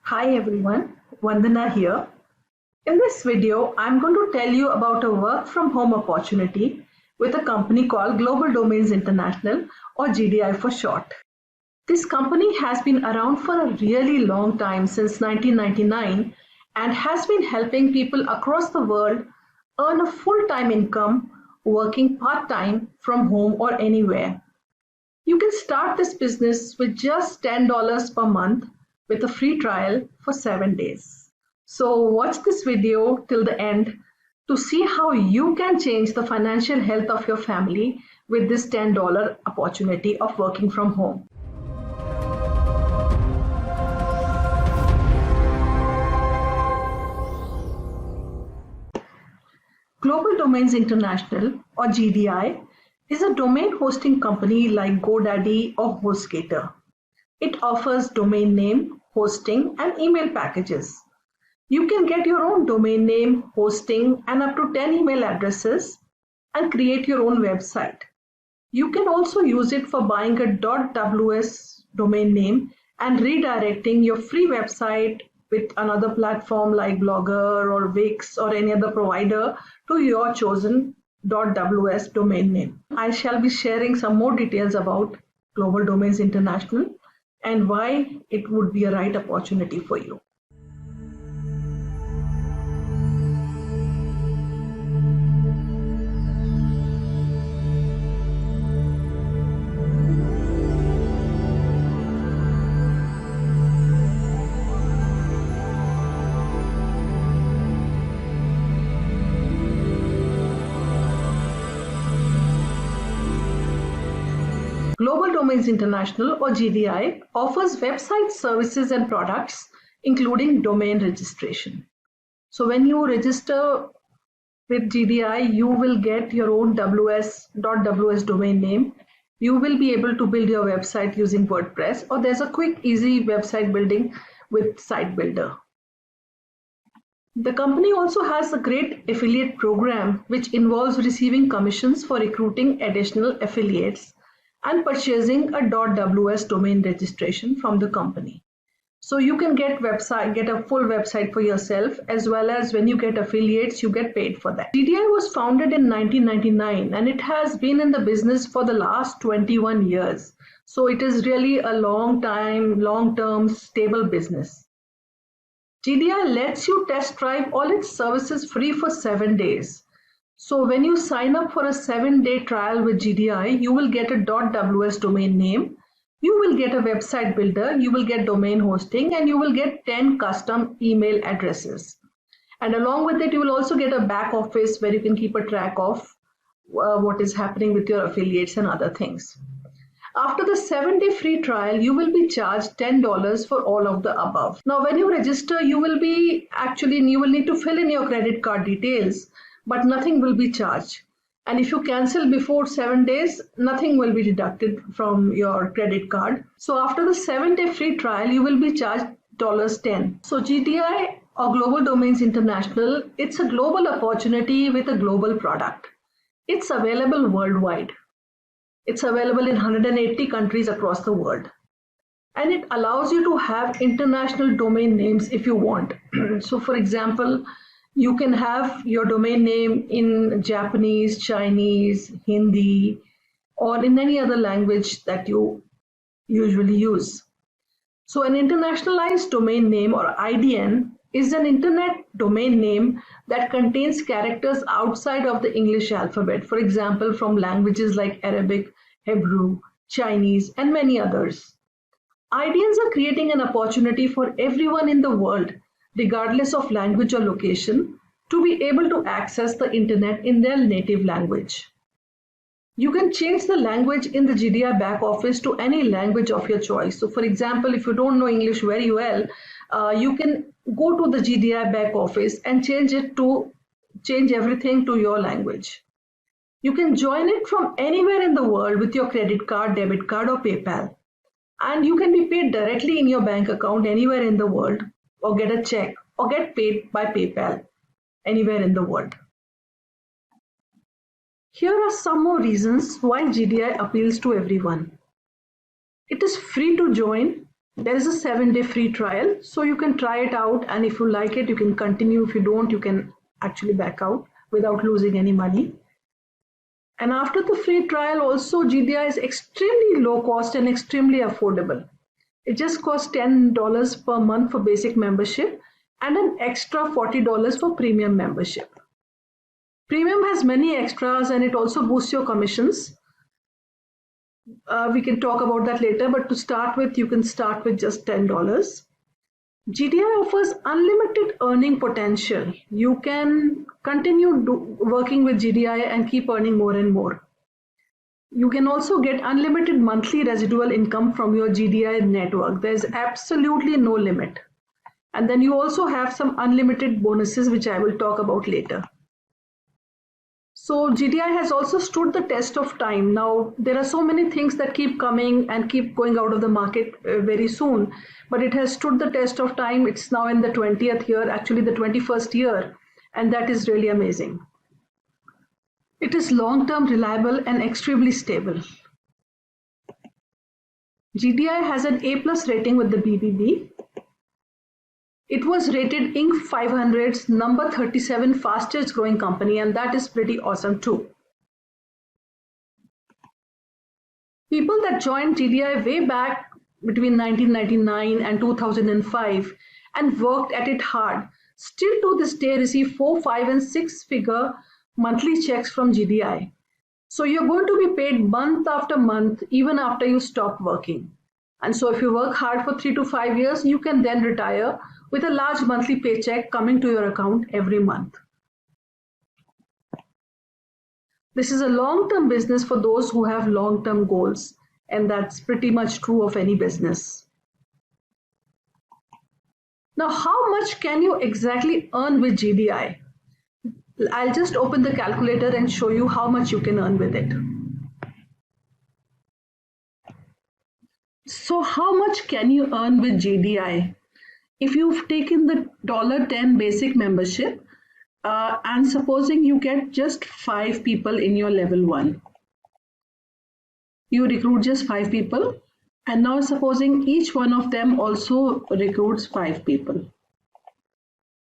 Hi everyone, Vandana here. In this video, I'm going to tell you about a work from home opportunity with a company called Global Domains International, or GDI for short. This company has been around for a really long time, since 1999, and has been helping people across the world earn a full-time income working part-time from home or anywhere. You can start this business with just $10 per month with a free trial for 7 days. So watch this video till the end to see how you can change the financial health of your family with this $10 opportunity of working from home. Global Domains International, or GDI, is a domain hosting company like GoDaddy or HostGator. It offers domain name, hosting, and email packages. You can get your own domain name, hosting, and up to 10 email addresses and create your own website. You can also use it for buying a .ws domain name and redirecting your free website with another platform like Blogger or Wix or any other provider to your chosen .ws domain name. I shall be sharing some more details about Global Domains International and why it would be a right opportunity for you. Global Domains International, or GDI, offers website services and products, including domain registration. So when you register with GDI, you will get your own .ws domain name. You will be able to build your website using WordPress, or there's a quick, easy website building with Site Builder. The company also has a great affiliate program, which involves receiving commissions for recruiting additional affiliates and purchasing a .ws domain registration from the company. So you can get a full website for yourself, as well as when you get affiliates, you get paid for that. GDI was founded in 1999 and it has been in the business for the last 21 years. So it is really a long-term, stable business. GDI lets you test drive all its services free for 7 days. So when you sign up for a 7-day trial with GDI, you will get a .ws domain name, you will get a website builder, you will get domain hosting, and you will get 10 custom email addresses. And along with it, you will also get a back office where you can keep a track of what is happening with your affiliates and other things. After the 7-day free trial, you will be charged $10 for all of the above. Now, when you register, you will need to fill in your credit card details, but nothing will be charged. And if you cancel before 7 days, nothing will be deducted from your credit card. So after the 7-day free trial, you will be charged $10. So GDI, or Global Domains International, it's a global opportunity with a global product. It's available worldwide. It's available in 180 countries across the world. And it allows you to have international domain names if you want. So for example, you can have your domain name in Japanese, Chinese, Hindi, or in any other language that you usually use. So an internationalized domain name, or IDN, is an internet domain name that contains characters outside of the English alphabet, for example, from languages like Arabic, Hebrew, Chinese, and many others. IDNs are creating an opportunity for everyone in the world, regardless of language or location, to be able to access the internet in their native language. You can change the language in the GDI back office to any language of your choice. So for example, if you don't know English very well, you can go to the GDI back office and change everything to your language. You can join it from anywhere in the world with your credit card, debit card, or PayPal. And you can be paid directly in your bank account anywhere in the world, or get a check, or get paid by PayPal anywhere in the world. Here are some more reasons why GDI appeals to everyone. It is free to join. There is a 7-day free trial, so you can try it out, and if you like it, you can continue. If you don't, you can actually back out without losing any money. And after the free trial also, GDI is extremely low cost and extremely affordable. It just costs $10 per month for basic membership and an extra $40 for premium membership. Premium has many extras and it also boosts your commissions. We can talk about that later, but to start with, you can start with just $10. GDI offers unlimited earning potential. You can continue working with GDI and keep earning more and more. You can also get unlimited monthly residual income from your GDI network. There's absolutely no limit. And then you also have some unlimited bonuses, which I will talk about later. So GDI has also stood the test of time. Now, there are so many things that keep coming and keep going out of the market very soon, but it has stood the test of time. It's now in the 20th year, actually the 21st year, and that is really amazing. It is long-term, reliable, and extremely stable. GDI has an A+ rating with the BBB. It was rated Inc. 500's number 37 fastest growing company, and that is pretty awesome too. People that joined GDI way back between 1999 and 2005 and worked at it hard still to this day receive 4, 5, and 6-figure monthly checks from GDI. So you're going to be paid month after month even after you stop working. And so if you work hard for 3 to 5 years, you can then retire with a large monthly paycheck coming to your account every month. This is a long-term business for those who have long-term goals, and that's pretty much true of any business. Now, how much can you exactly earn with GDI? I'll just open the calculator and show you how much you can earn with it. So how much can you earn with GDI? If you've taken the $10 basic membership, and supposing you get just 5 people in your level 1. You recruit just 5 people, and now supposing each one of them also recruits 5 people.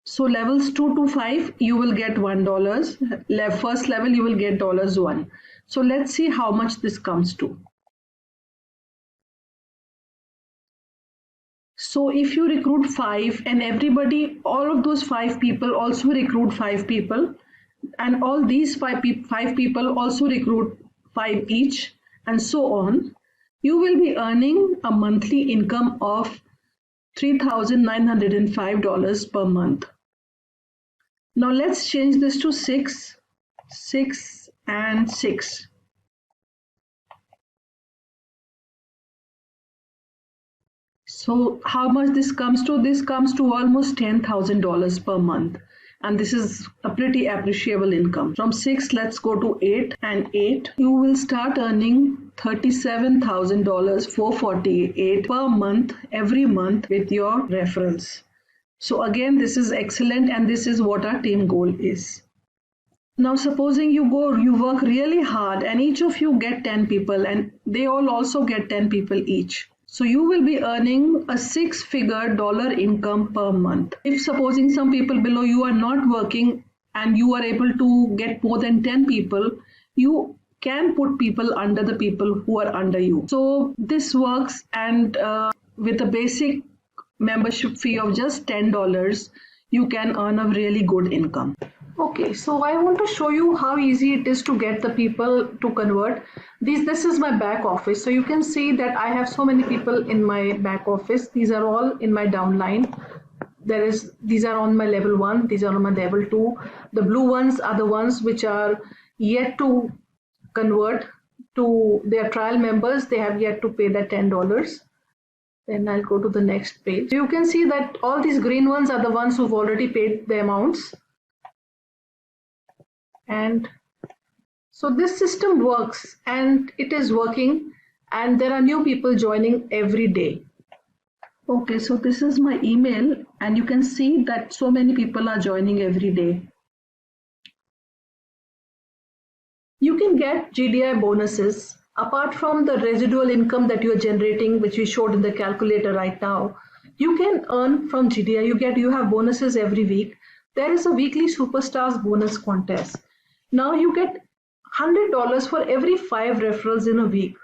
So levels 2 to 5, you will get $1. First level, you will get $1. So let's see how much this comes to. So if you recruit 5 and everybody, all of those 5 people also recruit 5 people, and all these 5 people also recruit 5 each, and so on, you will be earning a monthly income of $3,905 per month. Now let's change this to 6, 6, and 6. So how much this comes to? This comes to almost $10,000 per month. And this is a pretty appreciable income. From 6, let's go to 8. And 8, you will start earning $37,448 per month, every month with your referrals. So again, this is excellent, and this is what our team goal is. Now supposing you work really hard and each of you get 10 people and they all also get 10 people each. So you will be earning a 6-figure dollar income per month. If supposing some people below you are not working and you are able to get more than 10 people, you can put people under the people who are under you. So this works, and with a basic membership fee of just $10, you can earn a really good income. Okay, so I want to show you how easy it is to get the people to convert. This is my back office. So you can see that I have so many people in my back office. These are all in my downline. These are on my level 1. These are on my level 2. The blue ones are the ones which are yet to convert to their trial members. They have yet to pay that $10. Then I'll go to the next page. You can see that all these green ones are the ones who've already paid the amounts. And so this system works, and it is working, and there are new people joining every day. Okay, so this is my email, and you can see that so many people are joining every day. You can get GDI bonuses apart from the residual income that you're generating, which we showed in the calculator right now, you can earn from GDI. You have bonuses every week. There is a weekly Superstars bonus contest. Now you get $100 for every 5 referrals in a week.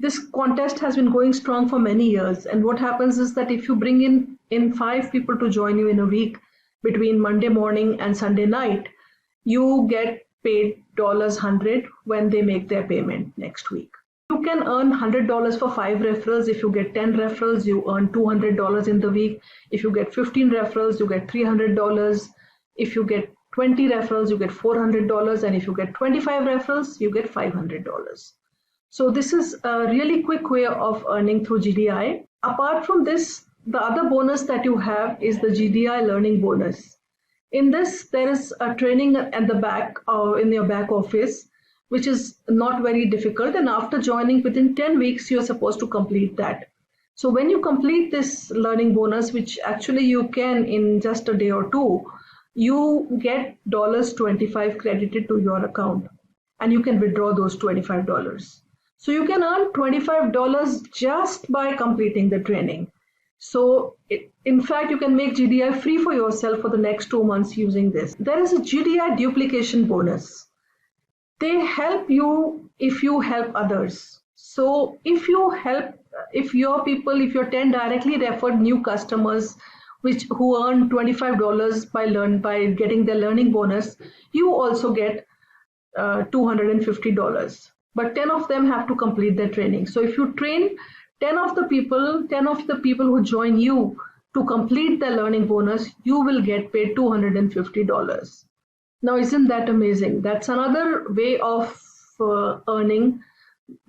This contest has been going strong for many years. And what happens is that if you bring in 5 people to join you in a week between Monday morning and Sunday night, you get paid $100 when they make their payment next week. You can earn $100 for 5 referrals. If you get 10 referrals, you earn $200 in the week. If you get 15 referrals, you get $300. If you get 20 referrals, you get $400. And if you get 25 referrals, you get $500. So this is a really quick way of earning through GDI. Apart from this, the other bonus that you have is the GDI learning bonus. In this, there is a training at the back or in your back office, which is not very difficult. And after joining, within 10 weeks, you're supposed to complete that. So when you complete this learning bonus, which actually you can in just a day or two, you get $25 credited to your account, and you can withdraw those $25. So you can earn $25 just by completing the training. So in fact, you can make GDI free for yourself for the next 2 months using this. There is a GDI duplication bonus. They help you if you help others. So if your 10 directly referred new customers who earn $25 by getting their learning bonus, you also get $250. But 10 of them have to complete their training. So if you train 10 of the people who join you to complete their learning bonus, you will get paid $250. Now, isn't that amazing? That's another way of earning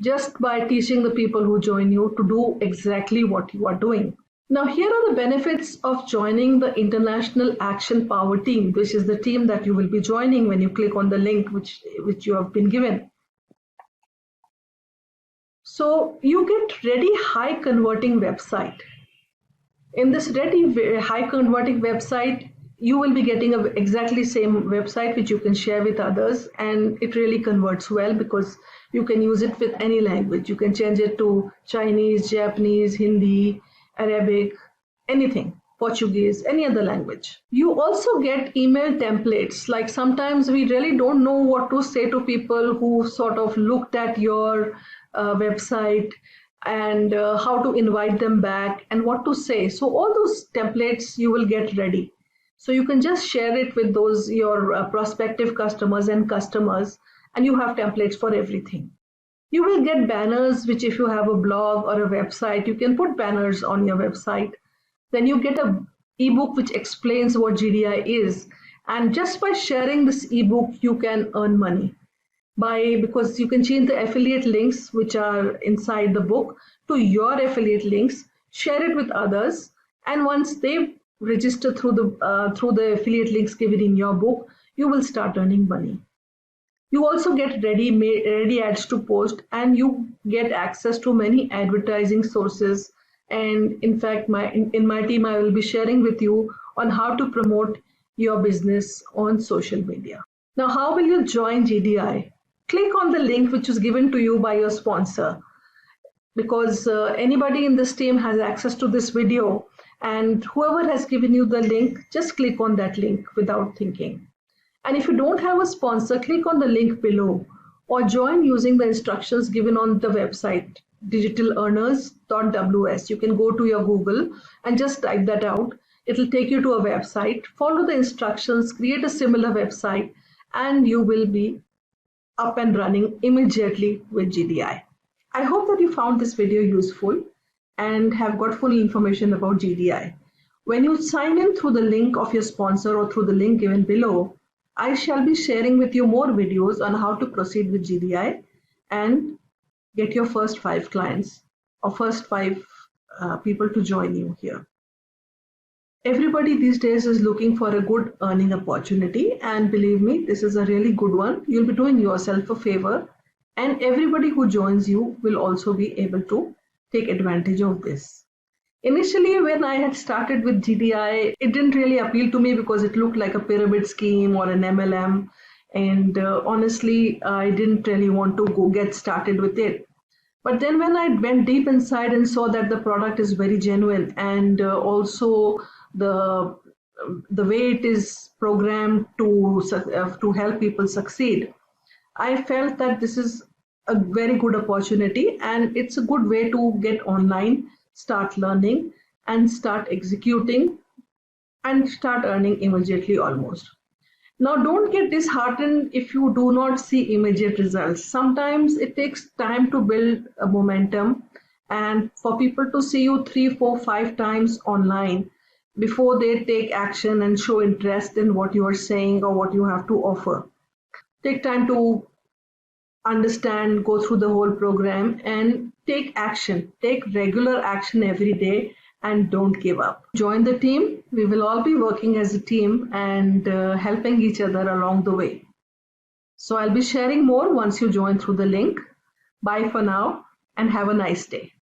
just by teaching the people who join you to do exactly what you are doing. Now, here are the benefits of joining the International Action Power team, which is the team that you will be joining when you click on the link which you have been given. So you get ready high converting website. In this ready high converting website, you will be getting exactly same website which you can share with others, and it really converts well because you can use it with any language. You can change it to Chinese, Japanese, Hindi, Arabic, anything, Portuguese, any other language. You also get email templates. Like sometimes we really don't know what to say to people who sort of looked at your website and how to invite them back and what to say. So all those templates you will get ready. So you can just share it with your prospective customers, and you have templates for everything. You will get banners, which if you have a blog or a website, you can put banners on your website. Then you get an ebook which explains what GDI is. And just by sharing this ebook, you can earn money. Because you can change the affiliate links which are inside the book to your affiliate links, share it with others, and once they register through the affiliate links given in your book, you will start earning money. You also get ready ads to post, and you get access to many advertising sources. And in fact, in my team, I will be sharing with you on how to promote your business on social media. Now, how will you join GDI? Click on the link which was given to you by your sponsor, because anybody in this team has access to this video, and whoever has given you the link, just click on that link without thinking. And if you don't have a sponsor, click on the link below or join using the instructions given on the website digitalearners.ws. You can go to your Google and just type that out. It'll take you to a website. Follow the instructions, create a similar website, and you will be up and running immediately with GDI. I hope that you found this video useful and have got full information about GDI. When you sign in through the link of your sponsor or through the link given below, I shall be sharing with you more videos on how to proceed with GDI and get your first 5 clients or first 5 people to join you here. Everybody these days is looking for a good earning opportunity, and believe me, this is a really good one. You'll be doing yourself a favor, and everybody who joins you will also be able to take advantage of this. Initially, when I had started with GDI, it didn't really appeal to me because it looked like a pyramid scheme or an MLM, and honestly, I didn't really want to go get started with it. But then when I went deep inside and saw that the product is very genuine, and also the way it is programmed to help people succeed, I felt that this is a very good opportunity, and it's a good way to get online, start learning, and start executing, and start earning immediately almost. Now, don't get disheartened if you do not see immediate results. Sometimes it takes time to build a momentum and for people to see you 3, 4, 5 times online before they take action and show interest in what you are saying or what you have to offer. Take time to understand, go through the whole program, and take action. Take regular action every day and don't give up. Join the team. We will all be working as a team and helping each other along the way. So I'll be sharing more once you join through the link. Bye for now and have a nice day.